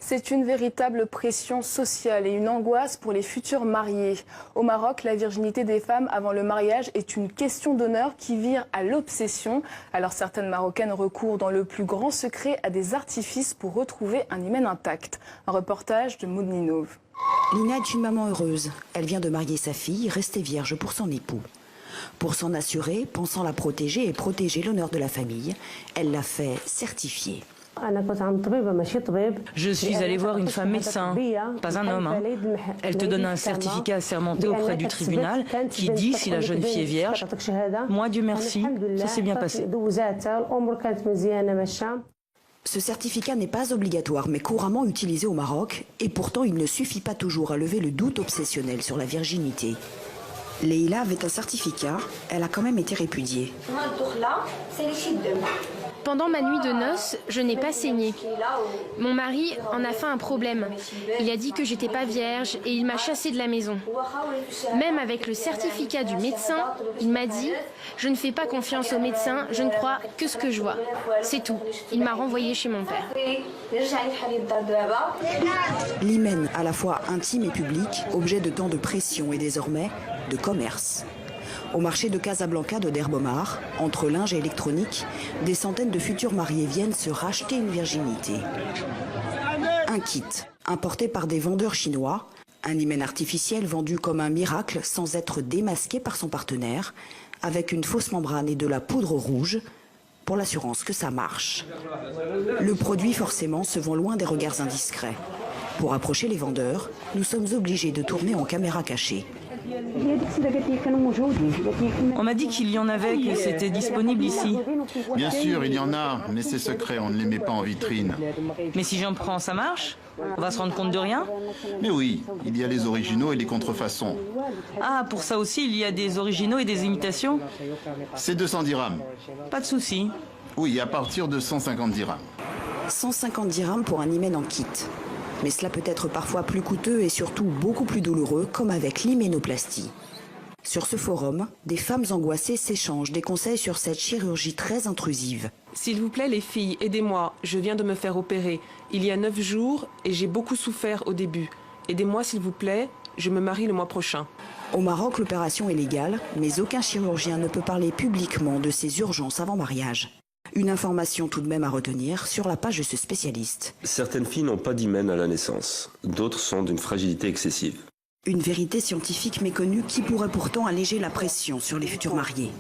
C'est une véritable pression sociale et une angoisse pour les futurs mariés. Au Maroc, la virginité des femmes avant le mariage est une question d'honneur qui vire à l'obsession. Alors certaines Marocaines recourent dans le plus grand secret à des artifices pour retrouver un hymen intact. Un reportage de Moudninov. Lina est une maman heureuse. Elle vient de marier sa fille, restée vierge pour son époux. Pour s'en assurer, pensant la protéger et protéger l'honneur de la famille, elle l'a fait certifier. Je suis allée voir une femme médecin, pas un homme. Elle te donne un certificat assermenté auprès du tribunal qui dit si la jeune fille est vierge. Moi, Dieu merci, ça s'est bien passé. Ce certificat n'est pas obligatoire, mais couramment utilisé au Maroc. Et pourtant, il ne suffit pas toujours à lever le doute obsessionnel sur la virginité. Leïla avait un certificat, elle a quand même été répudiée. Pendant ma nuit de noces, je n'ai pas saigné. Mon mari en a fait un problème. Il a dit que j'étais pas vierge et il m'a chassée de la maison. Même avec le certificat du médecin, il m'a dit « Je ne fais pas confiance au médecin, je ne crois que ce que je vois. » C'est tout. Il m'a renvoyée chez mon père. L'hymen, à la fois intime et public, objet de tant de pression et désormais de commerce. Au marché de Casablanca de Derbomar, entre linge et électronique, des centaines de futurs mariés viennent se racheter une virginité. Un kit, importé par des vendeurs chinois, un hymen artificiel vendu comme un miracle sans être démasqué par son partenaire, avec une fausse membrane et de la poudre rouge, pour l'assurance que ça marche. Le produit forcément se vend loin des regards indiscrets. Pour approcher les vendeurs, nous sommes obligés de tourner en caméra cachée. On m'a dit qu'il y en avait, que c'était disponible ici. Bien sûr, il y en a, mais c'est secret, on ne les met pas en vitrine. Mais si j'en prends, ça marche? On va se rendre compte de rien? Mais oui, il y a les originaux et les contrefaçons. Ah, pour ça aussi, il y a des originaux et des imitations? C'est 210 dirhams. Pas de souci. Oui, à partir de 150 dirhams. 150 dirhams pour un hymen en kit. Mais cela peut être parfois plus coûteux et surtout beaucoup plus douloureux, comme avec l'hyménoplastie. Sur ce forum, des femmes angoissées s'échangent des conseils sur cette chirurgie très intrusive. S'il vous plaît les filles, aidez-moi, je viens de me faire opérer. Il y a 9 jours et j'ai beaucoup souffert au début. Aidez-moi s'il vous plaît, je me marie le mois prochain. Au Maroc, l'opération est légale, mais aucun chirurgien ne peut parler publiquement de ces urgences avant mariage. Une information tout de même à retenir sur la page de ce spécialiste. Certaines filles n'ont pas d'hymen à la naissance, d'autres sont d'une fragilité excessive. Une vérité scientifique méconnue qui pourrait pourtant alléger la pression sur les futurs mariés.